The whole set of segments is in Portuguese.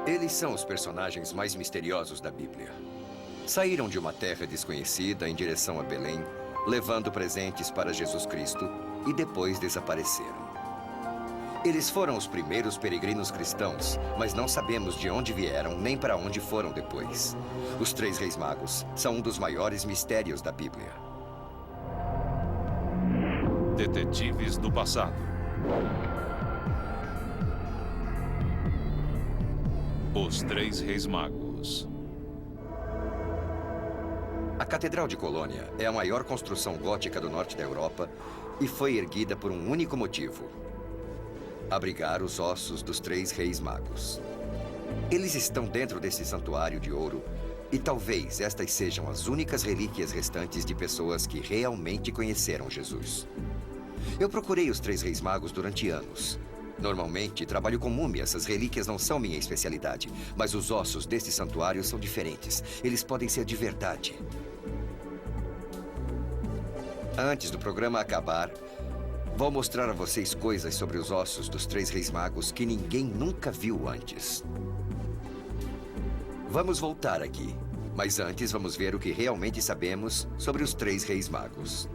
Eles são os personagens mais misteriosos da Bíblia. Saíram de uma terra desconhecida em direção a Belém, levando presentes para Jesus Cristo e depois desapareceram. Eles foram os primeiros peregrinos cristãos, mas não sabemos de onde vieram nem para onde foram depois. Os três reis magos são um dos maiores mistérios da Bíblia. Detetives do passado. Os Três Reis Magos. A Catedral de Colônia é a maior construção gótica do norte da Europa e foi erguida por um único motivo: abrigar os ossos dos três reis magos. Eles estão dentro desse santuário de ouro e talvez estas sejam as únicas relíquias restantes de pessoas que realmente conheceram Jesus. Eu procurei os três reis magos durante anos. Normalmente, trabalho com múmias, as relíquias não são minha especialidade. Mas os ossos deste santuário são diferentes. Eles podem ser de verdade. Antes do programa acabar, vou mostrar a vocês coisas sobre os ossos dos três reis magos que ninguém nunca viu antes. Vamos voltar aqui, mas antes vamos ver o que realmente sabemos sobre os três reis magos.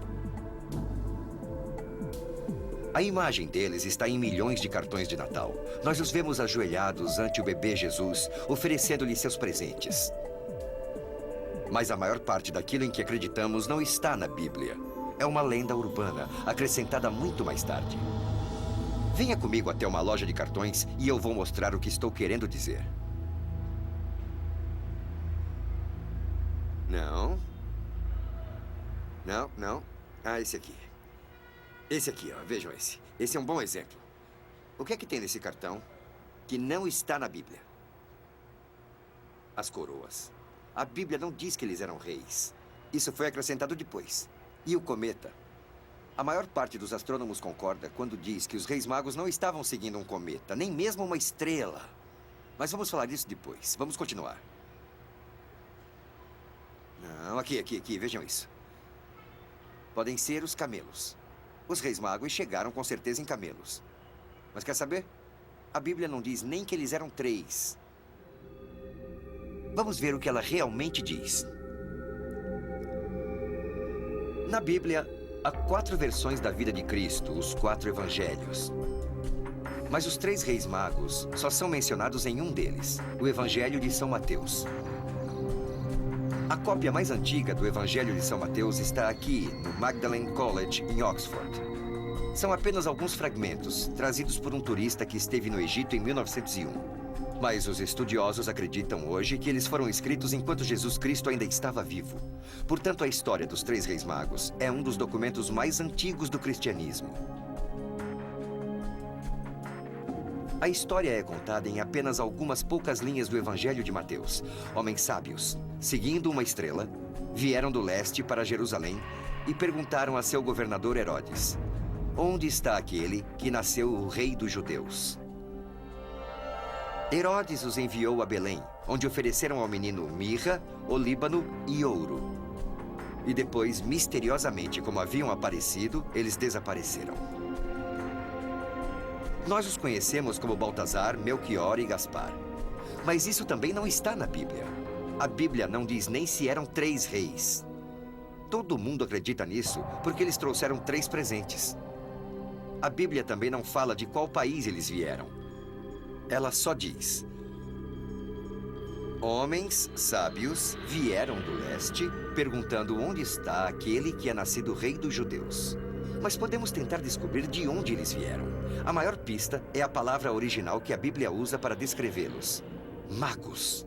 A imagem deles está em milhões de cartões de Natal. Nós os vemos ajoelhados ante o bebê Jesus, oferecendo-lhe seus presentes. Mas a maior parte daquilo em que acreditamos não está na Bíblia. É uma lenda urbana, acrescentada muito mais tarde. Venha comigo até uma loja de cartões e eu vou mostrar o que estou querendo dizer. Não. Não, não. Ah, esse aqui. Esse aqui, ó. Vejam esse. Esse é um bom exemplo. O que é que tem nesse cartão que não está na Bíblia? As coroas. A Bíblia não diz que eles eram reis. Isso foi acrescentado depois. E o cometa? A maior parte dos astrônomos concorda quando diz que os reis magos não estavam seguindo um cometa, nem mesmo uma estrela. Mas vamos falar disso depois. Vamos continuar. Não, aqui, vejam isso. Podem ser os camelos. Os reis magos chegaram com certeza em camelos. Mas quer saber? A Bíblia não diz nem que eles eram três. Vamos ver o que ela realmente diz. Na Bíblia, há 4 versões da vida de Cristo, os 4 evangelhos. Mas os 3 reis magos só são mencionados em um deles, o Evangelho de São Mateus. A cópia mais antiga do Evangelho de São Mateus está aqui, no Magdalen College, em Oxford. São apenas alguns fragmentos, trazidos por um turista que esteve no Egito em 1901. Mas os estudiosos acreditam hoje que eles foram escritos enquanto Jesus Cristo ainda estava vivo. Portanto, a história dos 3 reis magos é um dos documentos mais antigos do cristianismo. A história é contada em apenas algumas poucas linhas do Evangelho de Mateus. Homens sábios, seguindo uma estrela, vieram do leste para Jerusalém e perguntaram a seu governador Herodes: onde está aquele que nasceu o rei dos judeus? Herodes os enviou a Belém, onde ofereceram ao menino mirra, olíbano e ouro. E depois, misteriosamente, como haviam aparecido, eles desapareceram. Nós os conhecemos como Baltazar, Melquior e Gaspar. Mas isso também não está na Bíblia. A Bíblia não diz nem se eram 3 reis. Todo mundo acredita nisso porque eles trouxeram 3 presentes. A Bíblia também não fala de qual país eles vieram. Ela só diz: homens sábios vieram do leste, perguntando onde está aquele que é nascido rei dos judeus. Mas podemos tentar descobrir de onde eles vieram. A maior pista é a palavra original que a Bíblia usa para descrevê-los: magos.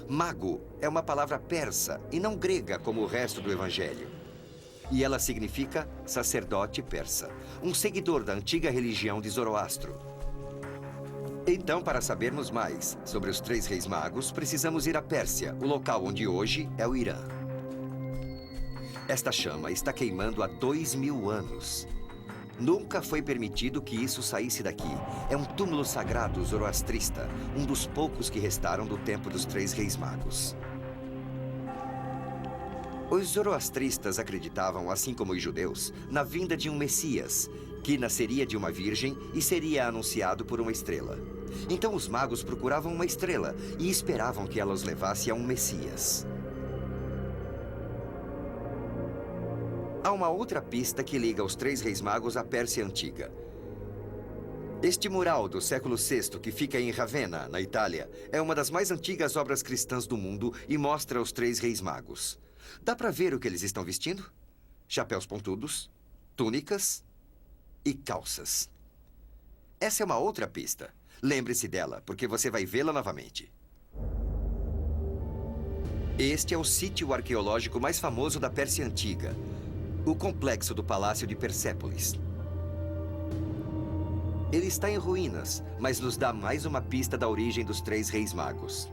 Mago é uma palavra persa e não grega como o resto do Evangelho. E ela significa sacerdote persa, um seguidor da antiga religião de Zoroastro. Então, para sabermos mais sobre os 3 reis magos, precisamos ir à Pérsia, o local onde hoje é o Irã. Esta chama está queimando há 2000 anos. Nunca foi permitido que isso saísse daqui. É um túmulo sagrado zoroastrista, um dos poucos que restaram do tempo dos 3 reis magos. Os zoroastristas acreditavam, assim como os judeus, na vinda de um Messias, que nasceria de uma virgem e seria anunciado por uma estrela. Então os magos procuravam uma estrela e esperavam que ela os levasse a um Messias. Há uma outra pista que liga os três reis magos à Pérsia Antiga. Este mural do século VI, que fica em Ravenna, na Itália, é uma das mais antigas obras cristãs do mundo e mostra os três reis magos. Dá para ver o que eles estão vestindo? Chapéus pontudos, túnicas e calças. Essa é uma outra pista. Lembre-se dela, porque você vai vê-la novamente. Este é o sítio arqueológico mais famoso da Pérsia Antiga, o complexo do Palácio de Persépolis. Ele está em ruínas, mas nos dá mais uma pista da origem dos três reis magos.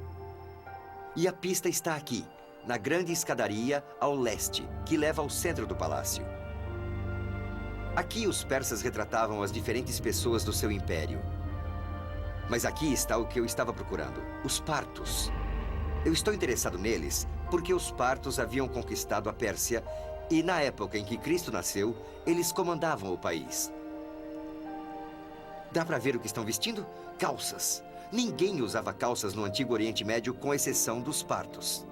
E a pista está aqui, na grande escadaria ao leste, que leva ao centro do palácio. Aqui os persas retratavam as diferentes pessoas do seu império. Mas aqui está o que eu estava procurando, os partos. Eu estou interessado neles porque os partos haviam conquistado a Pérsia e na época em que Cristo nasceu, eles comandavam o país. Dá para ver o que estão vestindo? Calças. Ninguém usava calças no Antigo Oriente Médio, com exceção dos partos.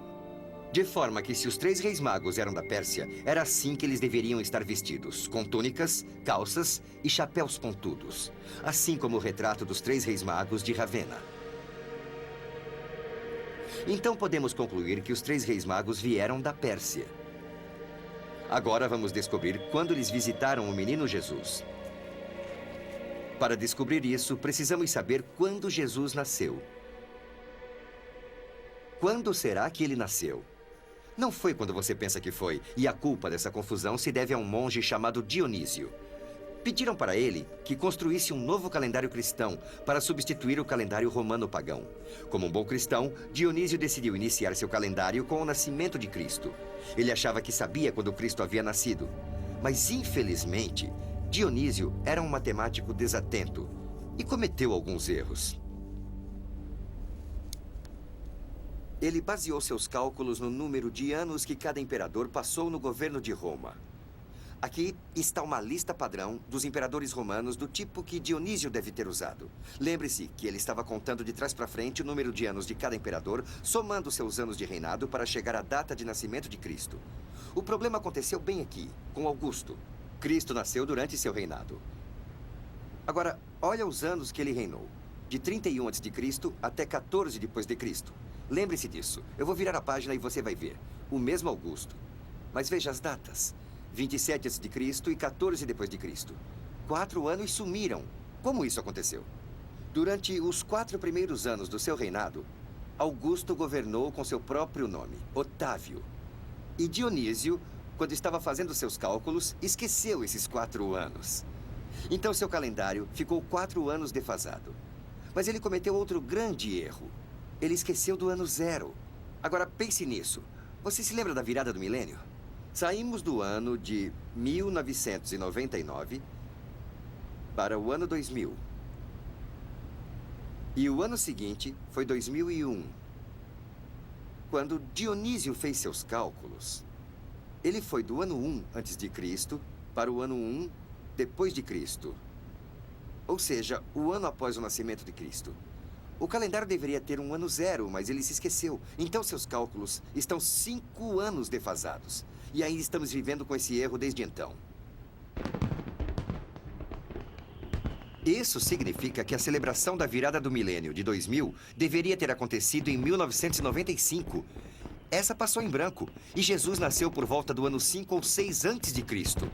De forma que, se os três reis magos eram da Pérsia, era assim que eles deveriam estar vestidos, com túnicas, calças e chapéus pontudos. Assim como o retrato dos três reis magos de Ravenna. Então podemos concluir que os três reis magos vieram da Pérsia. Agora vamos descobrir quando eles visitaram o menino Jesus. Para descobrir isso, precisamos saber quando Jesus nasceu. Quando será que ele nasceu? Não foi quando você pensa que foi, e a culpa dessa confusão se deve a um monge chamado Dionísio. Pediram para ele que construísse um novo calendário cristão para substituir o calendário romano pagão. Como um bom cristão, Dionísio decidiu iniciar seu calendário com o nascimento de Cristo. Ele achava que sabia quando Cristo havia nascido. Mas, infelizmente, Dionísio era um matemático desatento e cometeu alguns erros. Ele baseou seus cálculos no número de anos que cada imperador passou no governo de Roma. Aqui está uma lista padrão dos imperadores romanos do tipo que Dionísio deve ter usado. Lembre-se que ele estava contando de trás para frente o número de anos de cada imperador, somando seus anos de reinado para chegar à data de nascimento de Cristo. O problema aconteceu bem aqui, com Augusto. Cristo nasceu durante seu reinado. Agora, olha os anos que ele reinou. De 31 a.C. até 14 depois de Cristo. Lembre-se disso. Eu vou virar a página e você vai ver. O mesmo Augusto. Mas veja as datas. 27 a.C. e 14 depois de Cristo. 4 anos sumiram. Como isso aconteceu? Durante os 4 primeiros anos do seu reinado, Augusto governou com seu próprio nome, Otávio. E Dionísio, quando estava fazendo seus cálculos, esqueceu esses 4 anos. Então seu calendário ficou 4 anos defasado. Mas ele cometeu outro grande erro. Ele esqueceu do ano 0. Agora pense nisso. Você se lembra da virada do milênio? Saímos do ano de 1999 para o ano 2000. E o ano seguinte foi 2001. Quando Dionísio fez seus cálculos, ele foi do ano 1 antes de Cristo para o ano 1 depois de Cristo. Ou seja, o ano após o nascimento de Cristo. O calendário deveria ter um ano 0, mas ele se esqueceu. Então seus cálculos estão 5 anos defasados. E ainda estamos vivendo com esse erro desde então. Isso significa que a celebração da virada do milênio de 2000 deveria ter acontecido em 1995. Essa passou em branco. E Jesus nasceu por volta do ano 5 ou 6 antes de Cristo.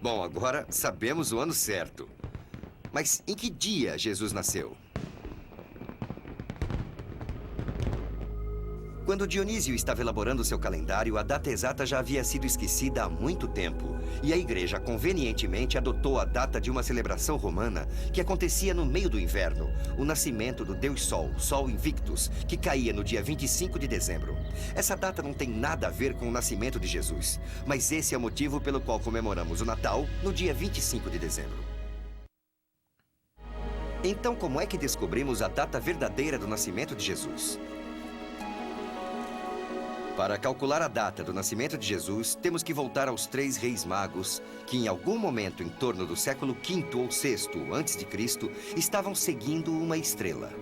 Bom, agora sabemos o ano certo. Mas em que dia Jesus nasceu? Quando Dionísio estava elaborando seu calendário, a data exata já havia sido esquecida há muito tempo. E a igreja convenientemente adotou a data de uma celebração romana que acontecia no meio do inverno, o nascimento do Deus Sol, Sol Invictus, que caía no dia 25 de dezembro. Essa data não tem nada a ver com o nascimento de Jesus, mas esse é o motivo pelo qual comemoramos o Natal no dia 25 de dezembro. Então, como é que descobrimos a data verdadeira do nascimento de Jesus? Para calcular a data do nascimento de Jesus, temos que voltar aos 3 reis magos, que em algum momento em torno do século V ou VI a.C., estavam seguindo uma estrela.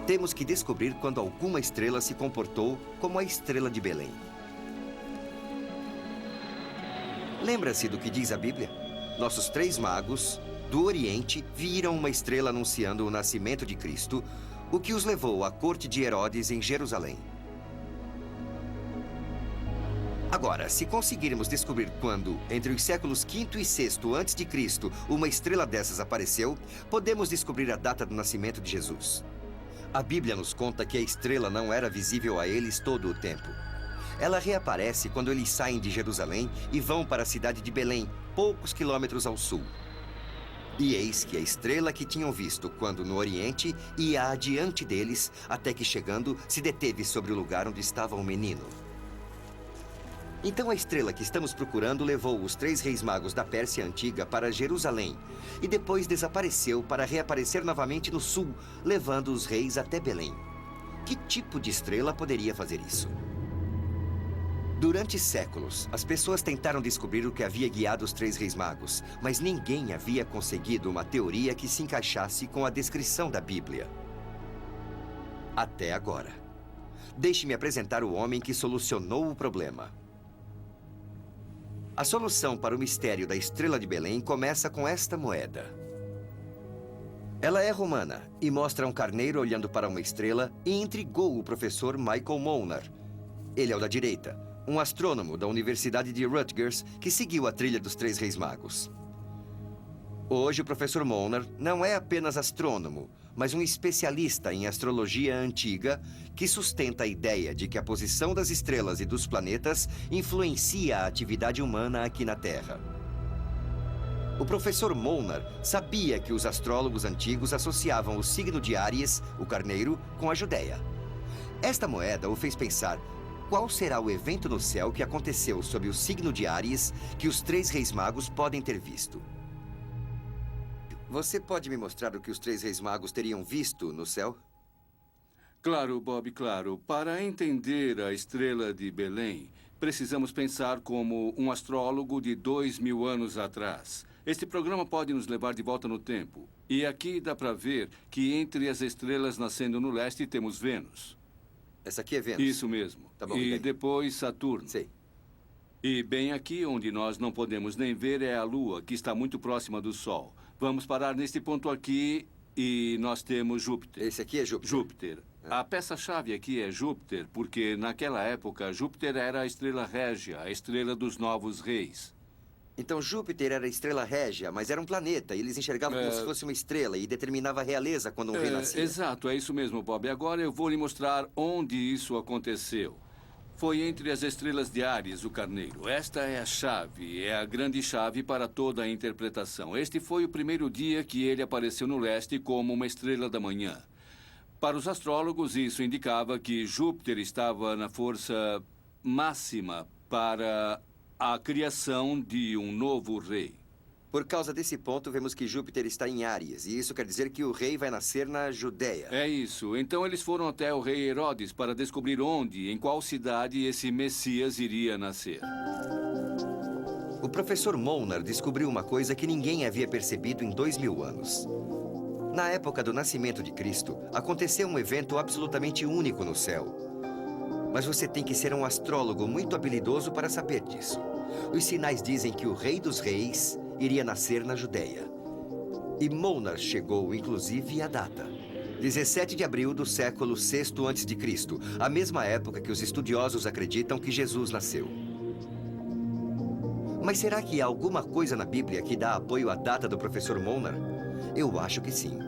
Temos que descobrir quando alguma estrela se comportou como a estrela de Belém. Lembra-se do que diz a Bíblia? Nossos 3 magos, do Oriente, viram uma estrela anunciando o nascimento de Cristo, o que os levou à corte de Herodes em Jerusalém. Agora, se conseguirmos descobrir quando, entre os séculos V e VI a.C., uma estrela dessas apareceu, podemos descobrir a data do nascimento de Jesus. A Bíblia nos conta que a estrela não era visível a eles todo o tempo. Ela reaparece quando eles saem de Jerusalém e vão para a cidade de Belém, poucos quilômetros ao sul. E eis que a estrela que tinham visto quando no Oriente ia adiante deles, até que chegando, se deteve sobre o lugar onde estava o menino. Então a estrela que estamos procurando levou os 3 reis magos da Pérsia Antiga para Jerusalém e depois desapareceu para reaparecer novamente no sul, levando os reis até Belém. Que tipo de estrela poderia fazer isso? Durante séculos, as pessoas tentaram descobrir o que havia guiado os 3 reis magos, mas ninguém havia conseguido uma teoria que se encaixasse com a descrição da Bíblia. Até agora. Deixe-me apresentar o homem que solucionou o problema. A solução para o mistério da estrela de Belém começa com esta moeda. Ela é romana e mostra um carneiro olhando para uma estrela e intrigou o professor Michael Molnar. Ele é o da direita, um astrônomo da Universidade de Rutgers que seguiu a trilha dos 3 reis magos. Hoje, o professor Molnar não é apenas astrônomo, mas um especialista em astrologia antiga que sustenta a ideia de que a posição das estrelas e dos planetas influencia a atividade humana aqui na Terra. O professor Molnar sabia que os astrólogos antigos associavam o signo de Áries, o carneiro, com a Judéia. Esta moeda o fez pensar: qual será o evento no céu que aconteceu sob o signo de Áries que os 3 reis magos podem ter visto? Você pode me mostrar o que os 3 reis magos teriam visto no céu? Claro, Bob, claro. Para entender a estrela de Belém, precisamos pensar como um astrólogo de 2000 anos atrás. Este programa pode nos levar de volta no tempo. E aqui dá para ver que entre as estrelas nascendo no leste temos Vênus. Essa aqui é Vênus? Isso mesmo. Tá bom, e entendi. depois Saturno. Sei. E bem aqui, onde nós não podemos nem ver, é a Lua, que está muito próxima do Sol. Vamos parar neste ponto aqui e nós temos Júpiter. Esse aqui é Júpiter? Júpiter. A peça-chave aqui é Júpiter, porque naquela época Júpiter era a estrela régia, a estrela dos novos reis. Então Júpiter era a estrela régia, mas era um planeta, e eles enxergavam como se fosse uma estrela e determinava a realeza quando um rei nascia. Exato, é isso mesmo, Bob. Agora eu vou lhe mostrar onde isso aconteceu. Foi entre as estrelas de Áries, o carneiro. Esta é a chave, é a grande chave para toda a interpretação. Este foi o primeiro dia que ele apareceu no leste como uma estrela da manhã. Para os astrólogos, isso indicava que Júpiter estava na força máxima para a criação de um novo rei. Por causa desse ponto, vemos que Júpiter está em Áries, e isso quer dizer que o rei vai nascer na Judéia. É isso. Então eles foram até o rei Herodes para descobrir onde, em qual cidade esse Messias iria nascer. O professor Molnar descobriu uma coisa que ninguém havia percebido em 2000 anos. Na época do nascimento de Cristo, aconteceu um evento absolutamente único no céu. Mas você tem que ser um astrólogo muito habilidoso para saber disso. Os sinais dizem que o Rei dos Reis iria nascer na Judéia. E Molnar chegou, inclusive, à data. 17 de abril do século VI a.C., a mesma época que os estudiosos acreditam que Jesus nasceu. Mas será que há alguma coisa na Bíblia que dá apoio à data do professor Molnar? Eu acho que sim.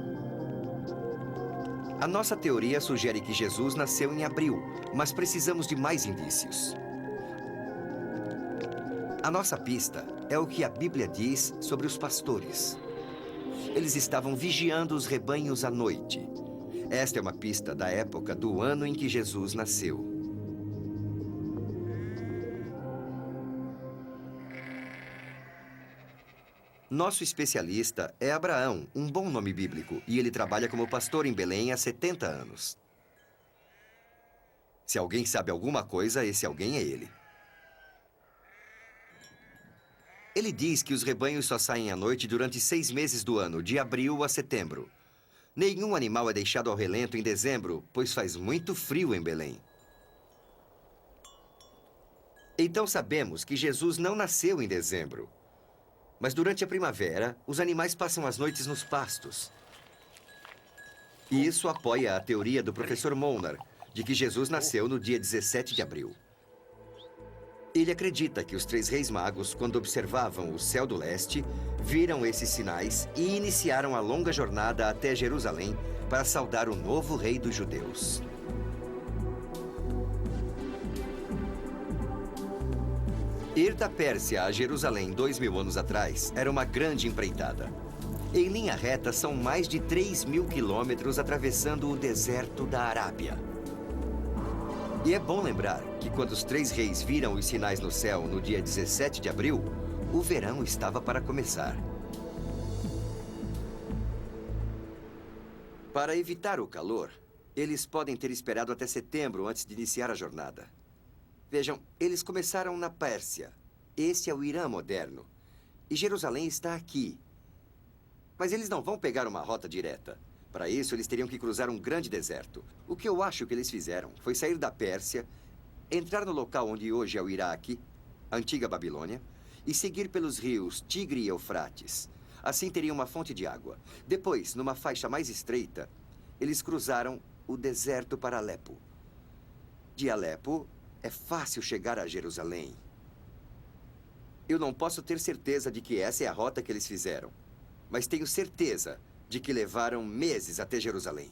A nossa teoria sugere que Jesus nasceu em abril, mas precisamos de mais indícios. A nossa pista é o que a Bíblia diz sobre os pastores. Eles estavam vigiando os rebanhos à noite. Esta é uma pista da época do ano em que Jesus nasceu. Nosso especialista é Abraão, um bom nome bíblico, e ele trabalha como pastor em Belém há 70 anos. Se alguém sabe alguma coisa, esse alguém é ele. Ele diz que os rebanhos só saem à noite durante 6 meses do ano, de abril a setembro. Nenhum animal é deixado ao relento em dezembro, pois faz muito frio em Belém. Então sabemos que Jesus não nasceu em dezembro. Mas durante a primavera, os animais passam as noites nos pastos. E isso apoia a teoria do professor Molnar, de que Jesus nasceu no dia 17 de abril. Ele acredita que os 3 reis magos, quando observavam o céu do leste, viram esses sinais e iniciaram a longa jornada até Jerusalém para saudar o novo rei dos judeus. Ir da Pérsia a Jerusalém 2000 anos atrás era uma grande empreitada. Em linha reta, são mais de 3.000 quilômetros atravessando o deserto da Arábia. E é bom lembrar que quando os 3 reis viram os sinais no céu no dia 17 de abril, o verão estava para começar. Para evitar o calor, eles podem ter esperado até setembro antes de iniciar a jornada. Vejam, eles começaram na Pérsia. Esse é o Irã moderno. E Jerusalém está aqui. Mas eles não vão pegar uma rota direta. Para isso, eles teriam que cruzar um grande deserto. O que eu acho que eles fizeram foi sair da Pérsia, entrar no local onde hoje é o Iraque, a antiga Babilônia, e seguir pelos rios Tigre e Eufrates. Assim teriam uma fonte de água. Depois, numa faixa mais estreita, eles cruzaram o deserto para Alepo. De Alepo, é fácil chegar a Jerusalém. Eu não posso ter certeza de que essa é a rota que eles fizeram, mas tenho certeza de que levaram meses até Jerusalém.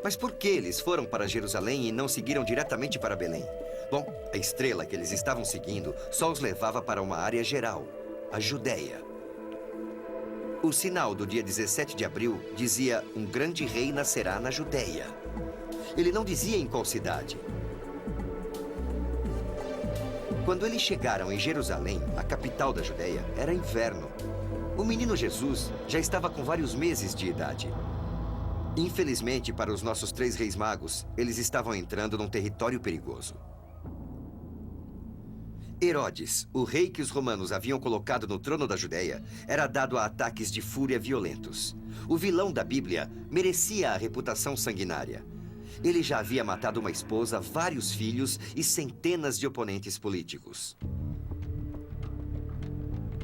Mas por que eles foram para Jerusalém e não seguiram diretamente para Belém? Bom, a estrela que eles estavam seguindo só os levava para uma área geral, a Judéia. O sinal do dia 17 de abril dizia: um grande rei nascerá na Judéia. Ele não dizia em qual cidade. Quando eles chegaram em Jerusalém, a capital da Judéia, era inverno. O menino Jesus já estava com vários meses de idade. Infelizmente, para os nossos 3 reis magos, eles estavam entrando num território perigoso. Herodes, o rei que os romanos haviam colocado no trono da Judéia, era dado a ataques de fúria violentos. O vilão da Bíblia merecia a reputação sanguinária. Ele já havia matado uma esposa, vários filhos e centenas de oponentes políticos.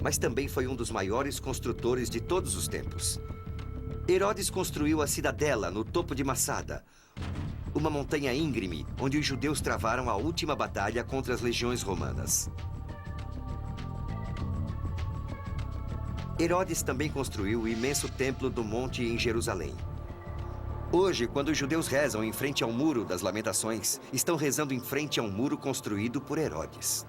Mas também foi um dos maiores construtores de todos os tempos. Herodes construiu a cidadela no topo de Massada, uma montanha íngreme onde os judeus travaram a última batalha contra as legiões romanas. Herodes também construiu o imenso templo do monte em Jerusalém. Hoje, quando os judeus rezam em frente ao Muro das Lamentações, estão rezando em frente a um muro construído por Herodes.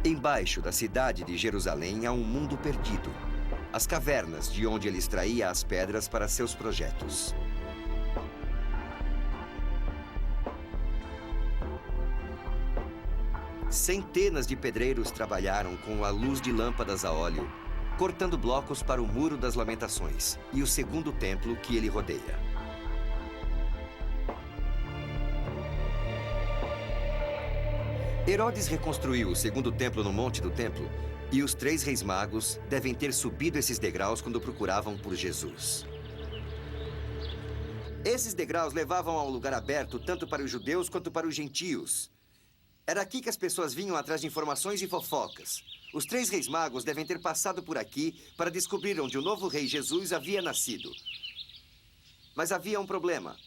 Embaixo da cidade de Jerusalém há um mundo perdido. As cavernas de onde ele extraía as pedras para seus projetos. Centenas de pedreiros trabalharam com a luz de lâmpadas a óleo, cortando blocos para o Muro das Lamentações e o segundo templo que ele rodeia. Herodes reconstruiu o segundo templo no Monte do Templo e os 3 reis magos devem ter subido esses degraus quando procuravam por Jesus. Esses degraus levavam a um lugar aberto tanto para os judeus quanto para os gentios. Era aqui que as pessoas vinham atrás de informações e fofocas. Os 3 reis magos devem ter passado por aqui para descobrir onde o novo rei Jesus havia nascido. Mas havia um problema.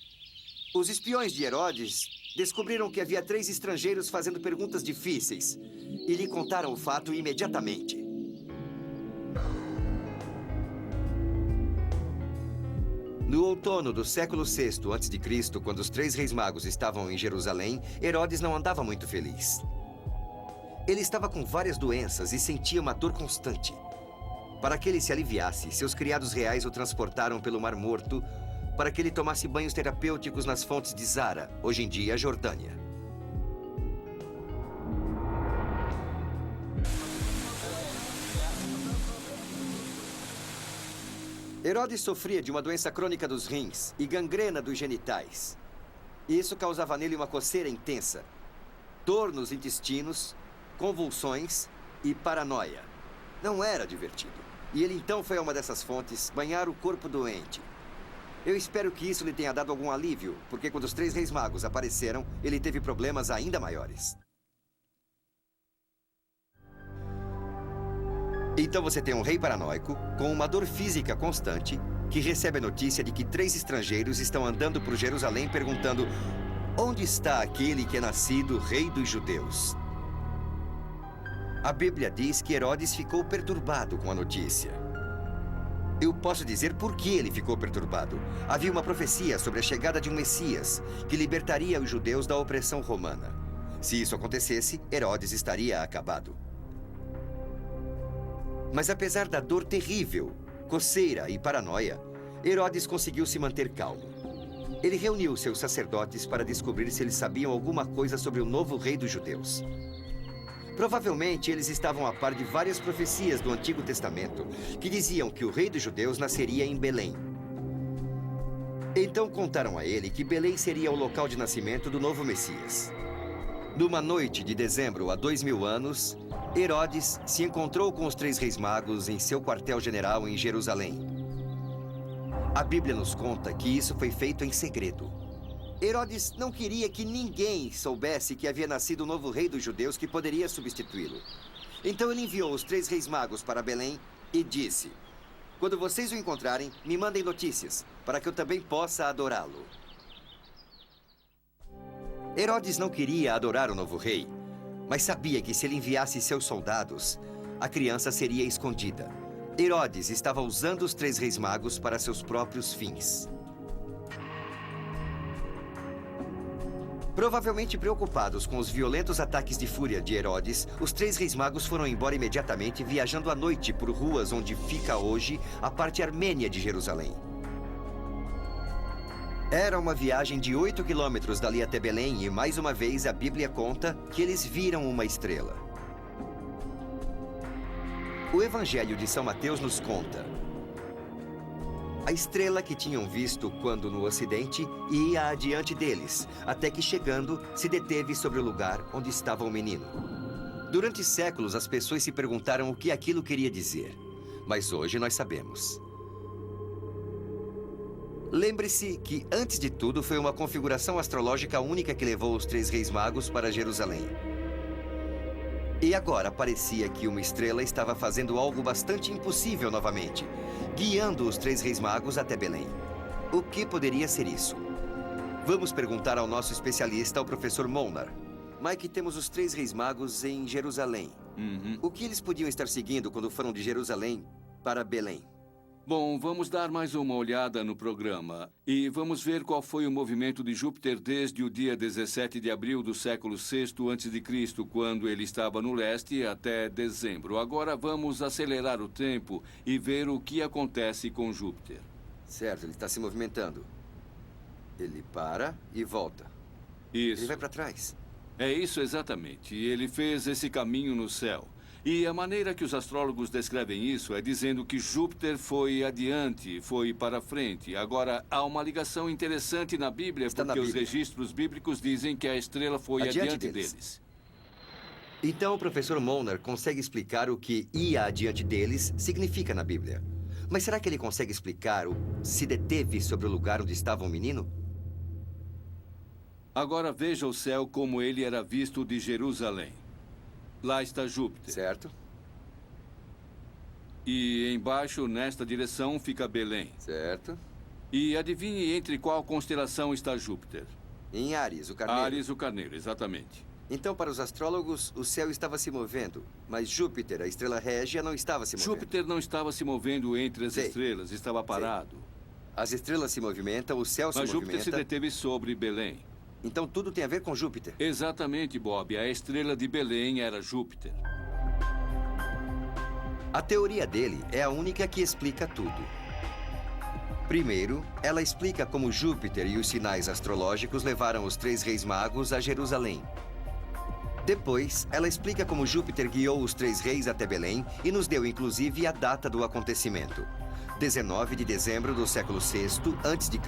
Os espiões de Herodes descobriram que havia 3 estrangeiros fazendo perguntas difíceis e lhe contaram o fato imediatamente. No outono do século VI a.C., quando os 3 reis magos estavam em Jerusalém, Herodes não andava muito feliz. Ele estava com várias doenças e sentia uma dor constante. Para que ele se aliviasse, seus criados reais o transportaram pelo Mar Morto para que ele tomasse banhos terapêuticos nas fontes de Zara, hoje em dia a Jordânia. Herodes sofria de uma doença crônica dos rins e gangrena dos genitais. Isso causava nele uma coceira intensa, dor nos intestinos, convulsões e paranoia. Não era divertido. E ele então foi a uma dessas fontes banhar o corpo doente. Eu espero que isso lhe tenha dado algum alívio, porque quando os 3 reis magos apareceram, ele teve problemas ainda maiores. Então você tem um rei paranoico, com uma dor física constante, que recebe a notícia de que 3 estrangeiros estão andando por Jerusalém perguntando: onde está aquele que é nascido rei dos judeus? A Bíblia diz que Herodes ficou perturbado com a notícia. Eu posso dizer por que ele ficou perturbado. Havia uma profecia sobre a chegada de um Messias que libertaria os judeus da opressão romana. Se isso acontecesse, Herodes estaria acabado. Mas apesar da dor terrível, coceira e paranoia, Herodes conseguiu se manter calmo. Ele reuniu seus sacerdotes para descobrir se eles sabiam alguma coisa sobre o novo rei dos judeus. Provavelmente, eles estavam a par de várias profecias do Antigo Testamento que diziam que o rei dos judeus nasceria em Belém. Então contaram a ele que Belém seria o local de nascimento do novo Messias. Numa noite de dezembro há 2000 anos, Herodes se encontrou com os 3 reis magos em seu quartel-general em Jerusalém. A Bíblia nos conta que isso foi feito em segredo. Herodes não queria que ninguém soubesse que havia nascido o novo rei dos judeus que poderia substituí-lo. Então ele enviou os 3 reis magos para Belém e disse: quando vocês o encontrarem, me mandem notícias, para que eu também possa adorá-lo. Herodes não queria adorar o novo rei, mas sabia que se ele enviasse seus soldados, a criança seria escondida. Herodes estava usando os 3 reis magos para seus próprios fins. Provavelmente preocupados com os violentos ataques de fúria de Herodes, os 3 reis magos foram embora imediatamente, viajando à noite por ruas onde fica hoje a parte armênia de Jerusalém. Era uma viagem de 8 quilômetros dali até Belém e, mais uma vez, a Bíblia conta que eles viram uma estrela. O Evangelho de São Mateus nos conta: a estrela que tinham visto quando no ocidente ia adiante deles, até que, chegando, se deteve sobre o lugar onde estava o menino. Durante séculos, as pessoas se perguntaram o que aquilo queria dizer. Mas hoje nós sabemos. Lembre-se que, antes de tudo, foi uma configuração astrológica única que levou os 3 reis magos para Jerusalém. E agora parecia que uma estrela estava fazendo algo bastante impossível novamente, guiando os 3 reis magos até Belém. O que poderia ser isso? Vamos perguntar ao nosso especialista, o professor Molnar. Mike, temos os 3 reis magos em Jerusalém. O que eles podiam estar seguindo quando foram de Jerusalém para Belém? Bom, vamos dar mais uma olhada no programa e vamos ver qual foi o movimento de Júpiter desde o dia 17 de abril do século VI a.C., quando ele estava no leste, até dezembro. Agora vamos acelerar o tempo e ver o que acontece com Júpiter. Certo, ele está se movimentando. Ele para e volta. Isso. Ele vai para trás. É isso exatamente. Ele fez esse caminho no céu. E a maneira que os astrólogos descrevem isso é dizendo que Júpiter foi adiante, foi para frente. Agora, há uma ligação interessante na Bíblia, porque os registros bíblicos dizem que a estrela foi adiante deles. Então o professor Molnar consegue explicar o que ia adiante deles significa na Bíblia. Mas será que ele consegue explicar o se deteve sobre o lugar onde estava o menino? Agora veja o céu como ele era visto de Jerusalém. Lá está Júpiter. Certo. E embaixo, nesta direção, fica Belém. Certo. E adivinhe entre qual constelação está Júpiter? Em Áries, o Carneiro. Áries, o Carneiro, exatamente. Então, para os astrólogos, o céu estava se movendo, mas Júpiter, a estrela régia, não estava se movendo. Júpiter não estava se movendo entre as estrelas, estava parado. As estrelas se movimentam, o céu se movimenta. Mas Júpiter se deteve sobre Belém. Então tudo tem a ver com Júpiter. Exatamente, Bob. A estrela de Belém era Júpiter. A teoria dele é a única que explica tudo. Primeiro, ela explica como Júpiter e os sinais astrológicos levaram os 3 reis magos a Jerusalém. Depois, ela explica como Júpiter guiou os 3 reis até Belém e nos deu, inclusive, a data do acontecimento. 19 de dezembro do século VI a.C.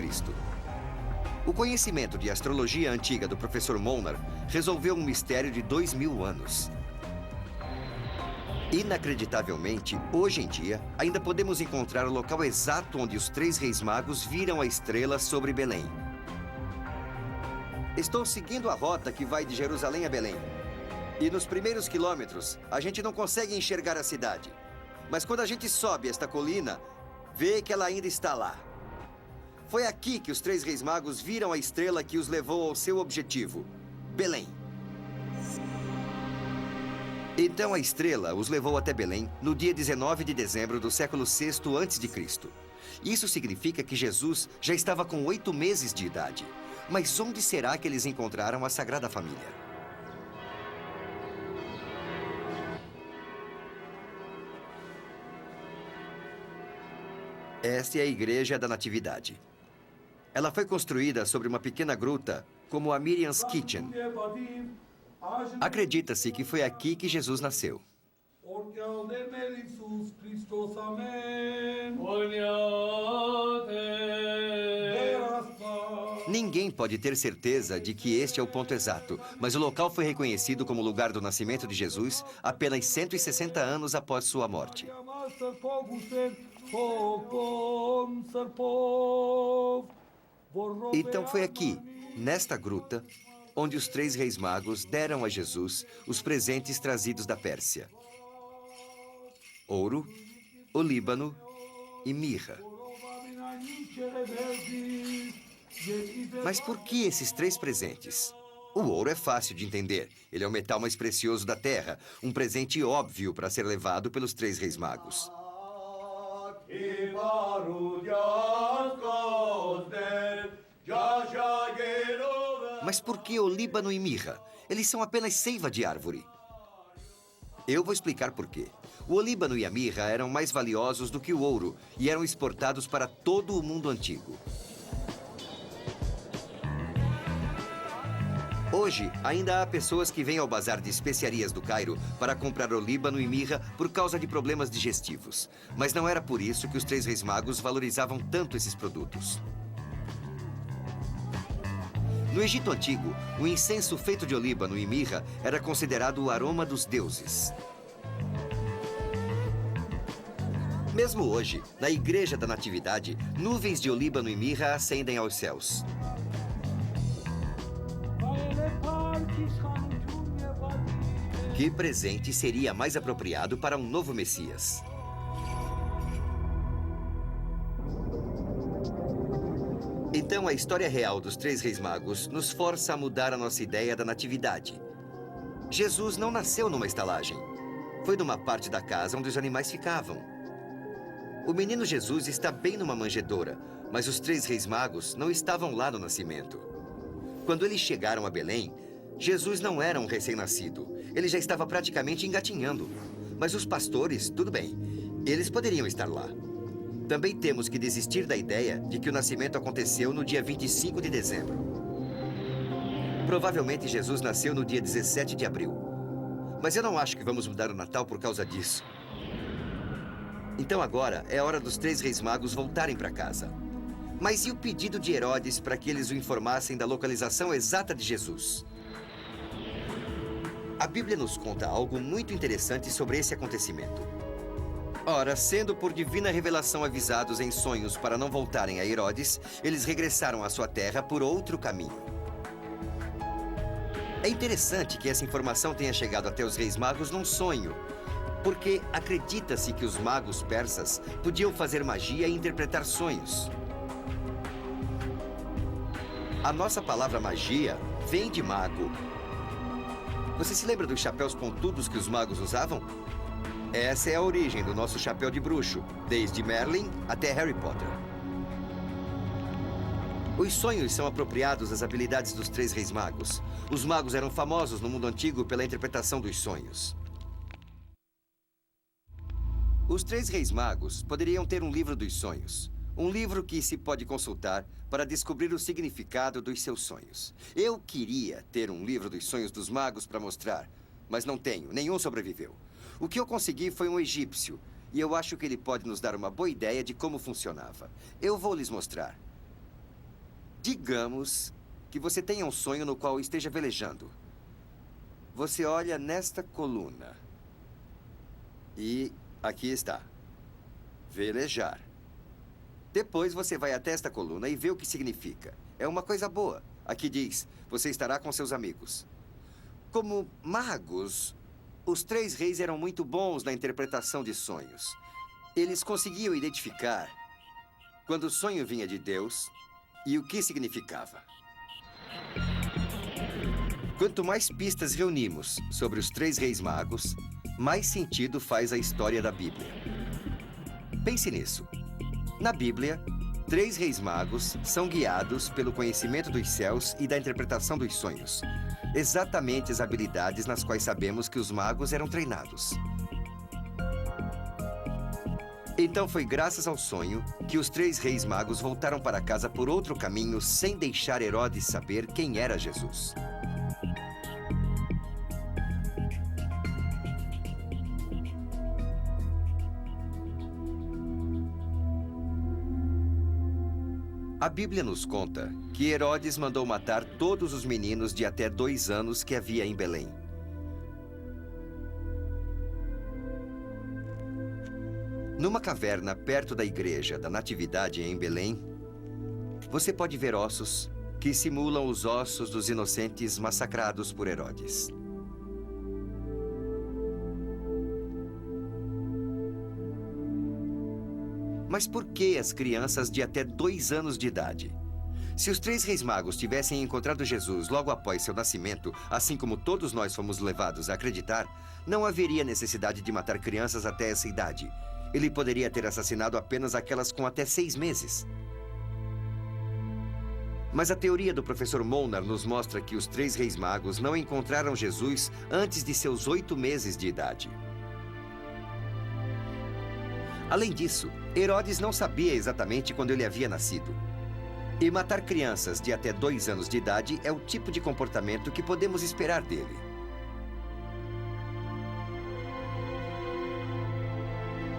O conhecimento de astrologia antiga do professor Molnar resolveu um mistério de 2000 anos. Inacreditavelmente, hoje em dia, ainda podemos encontrar o local exato onde os 3 reis magos viram a estrela sobre Belém. Estou seguindo a rota que vai de Jerusalém a Belém. E nos primeiros quilômetros, a gente não consegue enxergar a cidade. Mas quando a gente sobe esta colina, vê que ela ainda está lá. Foi aqui que os 3 reis magos viram a estrela que os levou ao seu objetivo, Belém. Então a estrela os levou até Belém no dia 19 de dezembro do século VI a.C. Isso significa que Jesus já estava com 8 meses de idade. Mas onde será que eles encontraram a Sagrada Família? Esta é a Igreja da Natividade. Ela foi construída sobre uma pequena gruta, como a Miriam's Kitchen. Acredita-se que foi aqui que Jesus nasceu. Ninguém pode ter certeza de que este é o ponto exato, mas o local foi reconhecido como lugar do nascimento de Jesus apenas 160 anos após sua morte. Então foi aqui, nesta gruta, onde os 3 reis magos deram a Jesus os presentes trazidos da Pérsia: ouro, olíbano e mirra. Mas por que esses 3 presentes? O ouro é fácil de entender. Ele é o metal mais precioso da terra, um presente óbvio para ser levado pelos 3 reis magos. Mas por que olíbano e mirra? Eles são apenas seiva de árvore. Eu vou explicar por quê. O olíbano e a mirra eram mais valiosos do que o ouro e eram exportados para todo o mundo antigo. Hoje, ainda há pessoas que vêm ao bazar de especiarias do Cairo para comprar olíbano e mirra por causa de problemas digestivos. Mas não era por isso que os 3 reis magos valorizavam tanto esses produtos. No Egito Antigo, o incenso feito de olíbano e mirra era considerado o aroma dos deuses. Mesmo hoje, na Igreja da Natividade, nuvens de olíbano e mirra ascendem aos céus. Que presente seria mais apropriado para um novo Messias? Então, a história real dos 3 reis magos nos força a mudar a nossa ideia da natividade. Jesus não nasceu numa estalagem. Foi numa parte da casa onde os animais ficavam. O menino Jesus está bem numa manjedoura, mas os 3 reis magos não estavam lá no nascimento. Quando eles chegaram a Belém, Jesus não era um recém-nascido. Ele já estava praticamente engatinhando. Mas os pastores, tudo bem, eles poderiam estar lá. Também temos que desistir da ideia de que o nascimento aconteceu no dia 25 de dezembro. Provavelmente Jesus nasceu no dia 17 de abril. Mas eu não acho que vamos mudar o Natal por causa disso. Então agora é hora dos 3 reis magos voltarem para casa. Mas e o pedido de Herodes para que eles o informassem da localização exata de Jesus? A Bíblia nos conta algo muito interessante sobre esse acontecimento. Ora, sendo por divina revelação avisados em sonhos para não voltarem a Herodes, eles regressaram à sua terra por outro caminho. É interessante que essa informação tenha chegado até os reis magos num sonho, porque acredita-se que os magos persas podiam fazer magia e interpretar sonhos. A nossa palavra magia vem de mago. Você se lembra dos chapéus pontudos que os magos usavam? Essa é a origem do nosso chapéu de bruxo, desde Merlin até Harry Potter. Os sonhos são apropriados às habilidades dos 3 reis magos. Os magos eram famosos no mundo antigo pela interpretação dos sonhos. Os 3 reis magos poderiam ter um livro dos sonhos. Um livro que se pode consultar para descobrir o significado dos seus sonhos. Eu queria ter um livro dos sonhos dos magos para mostrar, mas não tenho. Nenhum sobreviveu. O que eu consegui foi um egípcio. E eu acho que ele pode nos dar uma boa ideia de como funcionava. Eu vou lhes mostrar. Digamos que você tenha um sonho no qual esteja velejando. Você olha nesta coluna. E aqui está. Velejar. Depois você vai até esta coluna e vê o que significa. É uma coisa boa. Aqui diz, você estará com seus amigos. Como magos, os 3 reis eram muito bons na interpretação de sonhos. Eles conseguiam identificar quando o sonho vinha de Deus e o que significava. Quanto mais pistas reunimos sobre os 3 reis magos, mais sentido faz a história da Bíblia. Pense nisso. Na Bíblia, 3 reis magos são guiados pelo conhecimento dos céus e da interpretação dos sonhos. Exatamente as habilidades nas quais sabemos que os magos eram treinados. Então foi graças ao sonho que os 3 reis magos voltaram para casa por outro caminho sem deixar Herodes saber quem era Jesus. A Bíblia nos conta que Herodes mandou matar todos os meninos de até 2 anos que havia em Belém. Numa caverna perto da igreja da Natividade em Belém, você pode ver ossos que simulam os ossos dos inocentes massacrados por Herodes. Mas por que as crianças de até 2 anos de idade? Se os 3 reis magos tivessem encontrado Jesus logo após seu nascimento, assim como todos nós fomos levados a acreditar, não haveria necessidade de matar crianças até essa idade. Ele poderia ter assassinado apenas aquelas com até 6 meses. Mas a teoria do professor Molnar nos mostra que os 3 reis magos não encontraram Jesus antes de seus 8 meses de idade. Além disso, Herodes não sabia exatamente quando ele havia nascido. E matar crianças de até 2 anos de idade é o tipo de comportamento que podemos esperar dele.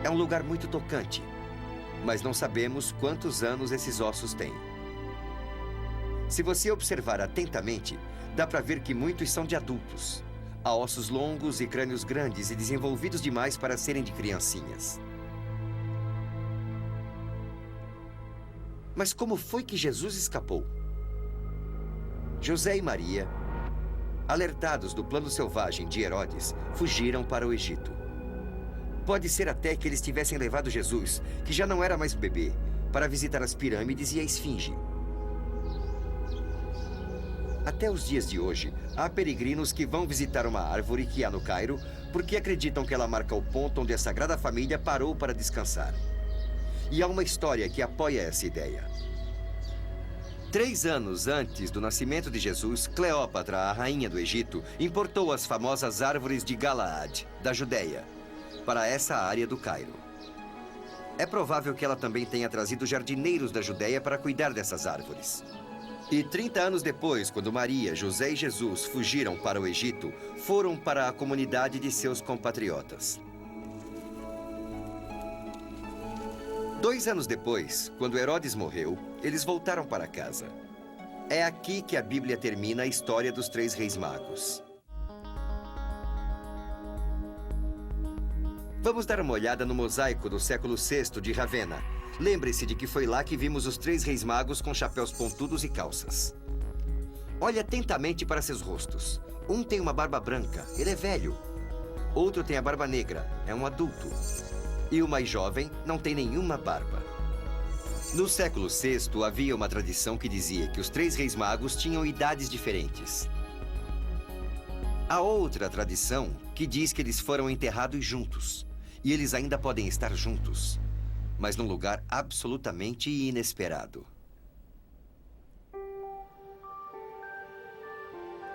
É um lugar muito tocante, mas não sabemos quantos anos esses ossos têm. Se você observar atentamente, dá para ver que muitos são de adultos. Há ossos longos e crânios grandes e desenvolvidos demais para serem de criancinhas. Mas como foi que Jesus escapou? José e Maria, alertados do plano selvagem de Herodes, fugiram para o Egito. Pode ser até que eles tivessem levado Jesus, que já não era mais bebê, para visitar as pirâmides e a esfinge. Até os dias de hoje, há peregrinos que vão visitar uma árvore que há no Cairo porque acreditam que ela marca o ponto onde a Sagrada Família parou para descansar. E há uma história que apoia essa ideia. 3 anos antes do nascimento de Jesus, Cleópatra, a rainha do Egito, importou as famosas árvores de Galaad, da Judéia, para essa área do Cairo. É provável que ela também tenha trazido jardineiros da Judéia para cuidar dessas árvores. E 30 anos depois, quando Maria, José e Jesus fugiram para o Egito, foram para a comunidade de seus compatriotas. 2 anos depois, quando Herodes morreu, eles voltaram para casa. É aqui que a Bíblia termina a história dos 3 reis magos. Vamos dar uma olhada no mosaico do século VI de Ravenna. Lembre-se de que foi lá que vimos os 3 reis magos com chapéus pontudos e calças. Olhe atentamente para seus rostos. Um tem uma barba branca, ele é velho. Outro tem a barba negra, é um adulto. E o mais jovem não tem nenhuma barba. No século VI, havia uma tradição que dizia que os 3 reis magos tinham idades diferentes. Há outra tradição que diz que eles foram enterrados juntos. E eles ainda podem estar juntos, mas num lugar absolutamente inesperado.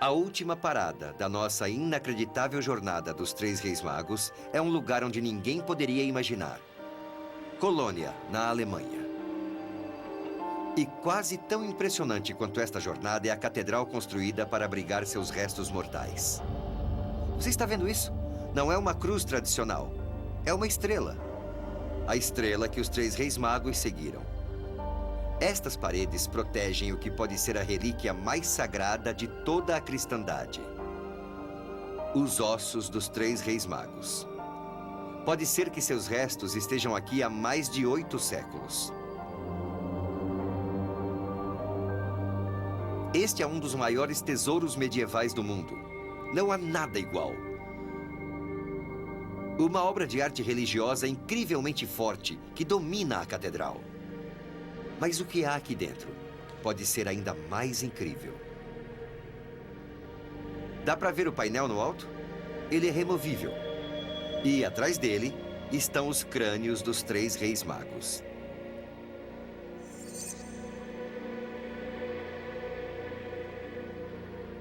A última parada da nossa inacreditável jornada dos 3 reis magos é um lugar onde ninguém poderia imaginar. Colônia, na Alemanha. E quase tão impressionante quanto esta jornada é a catedral construída para abrigar seus restos mortais. Você está vendo isso? Não é uma cruz tradicional. É uma estrela. a estrela que os 3 reis magos seguiram. Estas paredes protegem o que pode ser a relíquia mais sagrada de toda a cristandade. Os ossos dos 3 reis magos. Pode ser que seus restos estejam aqui há mais de 8 séculos. Este é um dos maiores tesouros medievais do mundo. Não há nada igual. Uma obra de arte religiosa incrivelmente forte que domina a catedral. Mas o que há aqui dentro pode ser ainda mais incrível. Dá para ver o painel no alto? Ele é removível. E atrás dele estão os crânios dos 3 reis magos.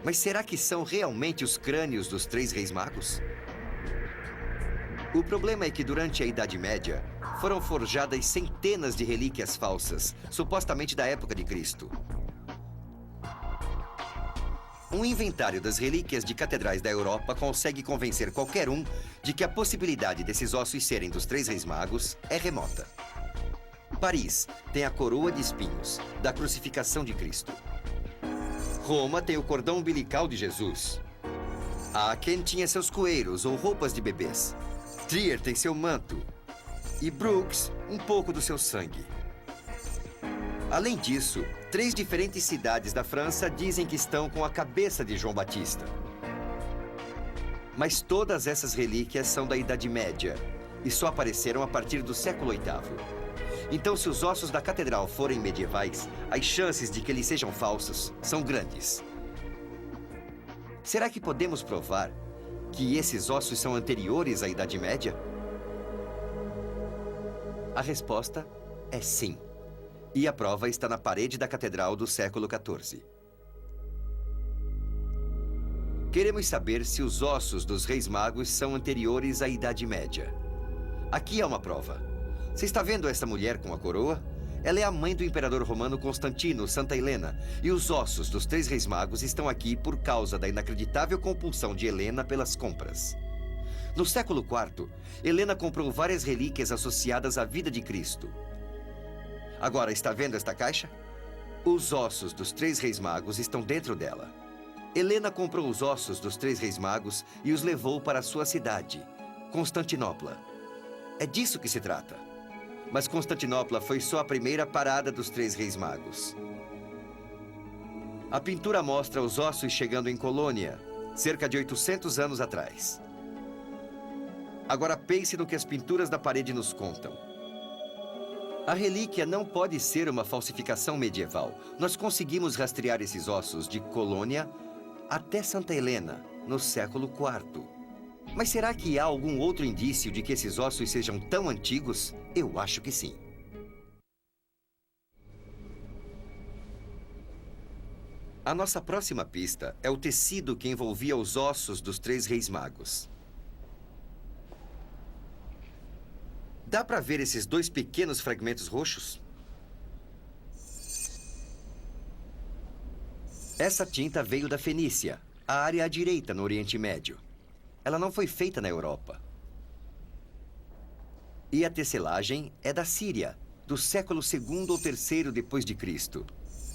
Mas será que são realmente os crânios dos 3 reis magos? O problema é que durante a Idade Média foram forjadas centenas de relíquias falsas, supostamente da época de Cristo. Um inventário das relíquias de catedrais da Europa consegue convencer qualquer um de que a possibilidade desses ossos serem dos 3 reis magos é remota. Paris tem a coroa de espinhos, da crucificação de Cristo. Roma tem o cordão umbilical de Jesus. Aachen tinha seus coeiros ou roupas de bebês. Trier tem seu manto. E Bruges, um pouco do seu sangue. Além disso, 3 diferentes cidades da França dizem que estão com a cabeça de João Batista. Mas todas essas relíquias são da Idade Média e só apareceram a partir do século VIII. Então, se os ossos da catedral forem medievais, as chances de que eles sejam falsos são grandes. Será que podemos provar que esses ossos são anteriores à Idade Média? A resposta é sim. E a prova está na parede da catedral do século XIV. Queremos saber se os ossos dos reis magos são anteriores à Idade Média. Aqui há uma prova. Você está vendo essa mulher com a coroa? Ela é a mãe do imperador romano Constantino, Santa Helena. E os ossos dos 3 reis magos estão aqui por causa da inacreditável compulsão de Helena pelas compras. No século IV, Helena comprou várias relíquias associadas à vida de Cristo. Agora, está vendo esta caixa? Os ossos dos 3 reis magos estão dentro dela. Helena comprou os ossos dos 3 reis magos e os levou para sua cidade, Constantinopla. É disso que se trata. Mas Constantinopla foi só a primeira parada dos 3 reis magos. A pintura mostra os ossos chegando em Colônia, cerca de 800 anos atrás. Agora pense no que as pinturas da parede nos contam. A relíquia não pode ser uma falsificação medieval. Nós conseguimos rastrear esses ossos de Colônia até Santa Helena, no século IV. Mas será que há algum outro indício de que esses ossos sejam tão antigos? Eu acho que sim. A nossa próxima pista é o tecido que envolvia os ossos dos 3 reis magos. Dá para ver esses 2 pequenos fragmentos roxos? Essa tinta veio da Fenícia, a área à direita no Oriente Médio. Ela não foi feita na Europa. E a tecelagem é da Síria, do século II ou III depois de Cristo.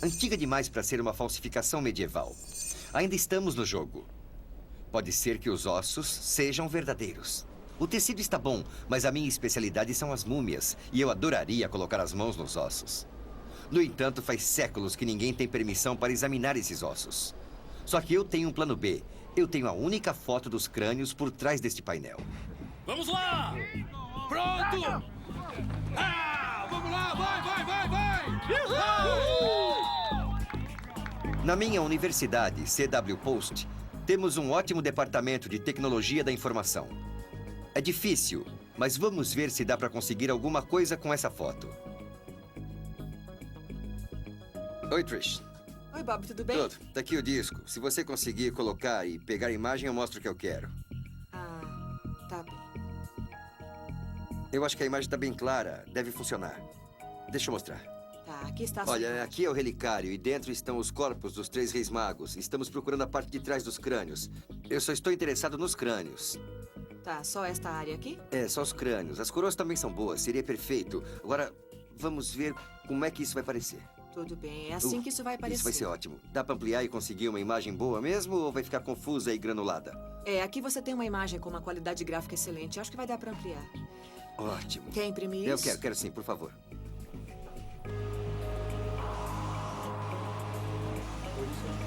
Antiga demais para ser uma falsificação medieval. Ainda estamos no jogo. Pode ser que os ossos sejam verdadeiros. O tecido está bom, mas a minha especialidade são as múmias, e eu adoraria colocar as mãos nos ossos. No entanto, faz séculos que ninguém tem permissão para examinar esses ossos. Só que eu tenho um plano B. Eu tenho a única foto dos crânios por trás deste painel. Vamos lá! Pronto! Ah, vamos lá! Vai! Na minha universidade, CW Post, temos um ótimo departamento de tecnologia da informação. É difícil, mas vamos ver se dá para conseguir alguma coisa com essa foto. Oi, Trish. Oi, Bob, tudo bem? Tudo. Tá aqui o disco. Se você conseguir colocar e pegar a imagem, eu mostro o que eu quero. Ah, tá bem. Eu acho que a imagem está bem clara. Deve funcionar. Deixa eu mostrar. Tá, aqui está a sua Olha, imagem. aqui é o relicário e dentro estão os corpos dos 3 reis magos. Estamos procurando a parte de trás dos crânios. Eu só estou interessado nos crânios. Tá, só esta área aqui? É, só os crânios. As coroas também são boas, seria perfeito. Agora, vamos ver como é que isso vai parecer. Tudo bem, é assim que isso vai aparecer. Isso vai ser ótimo. Dá pra ampliar e conseguir uma imagem boa mesmo ou vai ficar confusa e granulada? É, aqui você tem uma imagem com uma qualidade gráfica excelente. Acho que vai dar pra ampliar. Ótimo. Quer imprimir Eu isso? quero sim, por favor.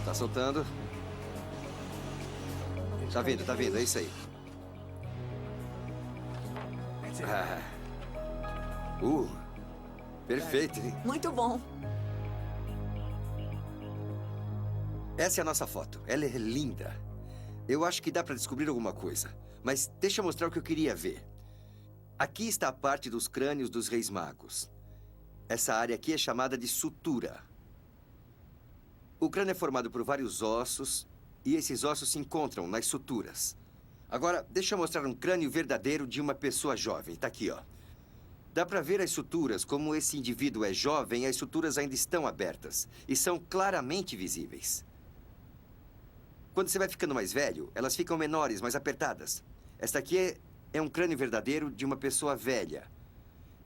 Tá soltando. Tá vindo, é isso aí. Perfeito, hein? Muito bom. Essa é a nossa foto. Ela é linda. Eu acho que dá pra descobrir alguma coisa. Mas deixa eu mostrar o que eu queria ver. Aqui está a parte dos crânios dos reis magos. Essa área aqui é chamada de sutura. O crânio é formado por vários ossos e esses ossos se encontram nas suturas. Agora, deixa eu mostrar um crânio verdadeiro de uma pessoa jovem. Tá aqui, ó. Dá pra ver as suturas. Como esse indivíduo é jovem, as suturas ainda estão abertas e são claramente visíveis. Quando você vai ficando mais velho, elas ficam menores, mais apertadas. Esta aqui é um crânio verdadeiro de uma pessoa velha.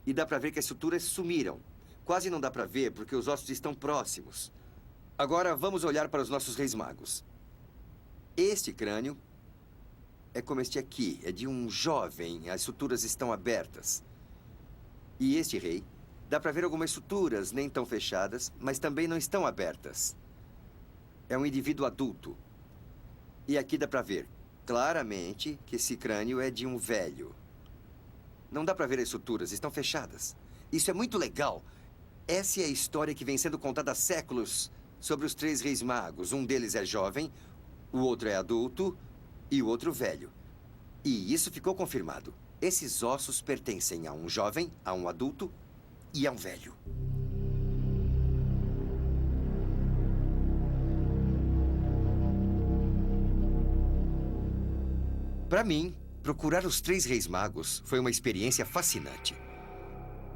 E dá pra ver que as suturas sumiram. Quase não dá pra ver porque os ossos estão próximos. Agora, vamos olhar para os nossos reis magos. Este crânio é como este aqui. É de um jovem. As suturas estão abertas. E este rei, dá pra ver algumas suturas nem tão fechadas, mas também não estão abertas. É um indivíduo adulto. E aqui dá pra ver claramente que esse crânio é de um velho. Não dá pra ver as suturas, estão fechadas. Isso é muito legal. Essa é a história que vem sendo contada há séculos sobre os três reis magos. Um deles é jovem, o outro é adulto e o outro velho. E isso ficou confirmado. Esses ossos pertencem a um jovem, a um adulto e a um velho. Para mim, procurar os três reis magos foi uma experiência fascinante.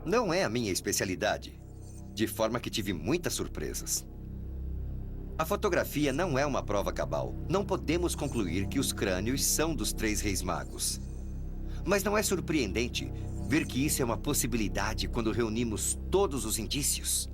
Não é a minha especialidade, de forma que tive muitas surpresas. A fotografia não é uma prova cabal. Não podemos concluir que os crânios são dos três reis magos. Mas não é surpreendente ver que isso é uma possibilidade quando reunimos todos os indícios.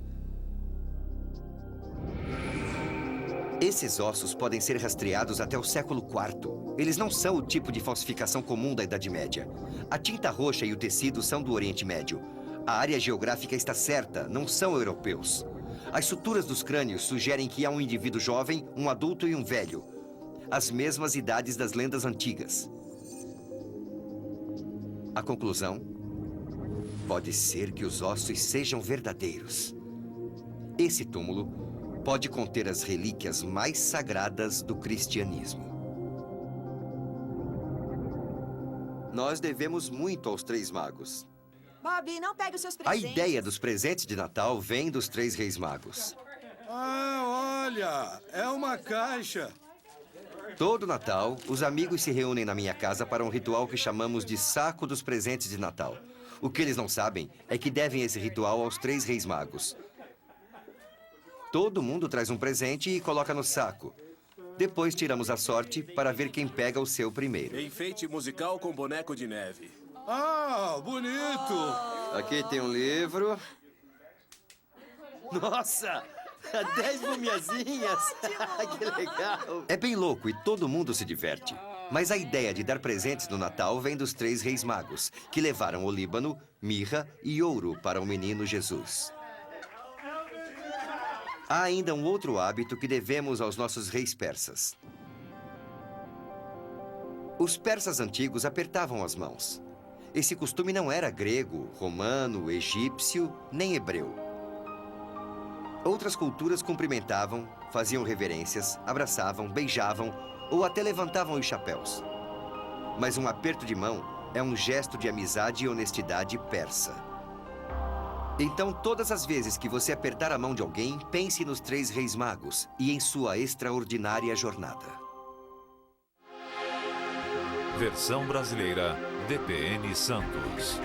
Esses ossos podem ser rastreados até o século IV. Eles não são o tipo de falsificação comum da Idade Média. A tinta roxa e o tecido são do Oriente Médio. A área geográfica está certa, não são europeus. As suturas dos crânios sugerem que há um indivíduo jovem, um adulto e um velho. As mesmas idades das lendas antigas. A conclusão? Pode ser que os ossos sejam verdadeiros. Esse túmulo pode conter as relíquias mais sagradas do cristianismo. Nós devemos muito aos três magos. Bob, não pegue os seus A presentes. ideia dos presentes de Natal vem dos três reis magos. Ah, olha! É uma caixa. Todo Natal, os amigos se reúnem na minha casa para um ritual que chamamos de Saco dos Presentes de Natal. O que eles não sabem é que devem esse ritual aos três reis magos. Todo mundo traz um presente e coloca no saco. Depois tiramos a sorte para ver quem pega o seu primeiro. Enfeite musical com boneco de neve. Ah, bonito! Aqui tem um livro. Nossa! 10 mumiazinhas! Que legal! É bem louco e todo mundo se diverte. Mas a ideia de dar presentes no Natal vem dos três reis magos, que levaram olíbano, mirra e ouro para o menino Jesus. Há ainda um outro hábito que devemos aos nossos reis persas. Os persas antigos apertavam as mãos. Esse costume não era grego, romano, egípcio, nem hebreu. Outras culturas cumprimentavam, faziam reverências, abraçavam, beijavam ou até levantavam os chapéus. Mas um aperto de mão é um gesto de amizade e honestidade persa. Então, todas as vezes que você apertar a mão de alguém, pense nos três reis magos e em sua extraordinária jornada. Versão brasileira, DPN Santos.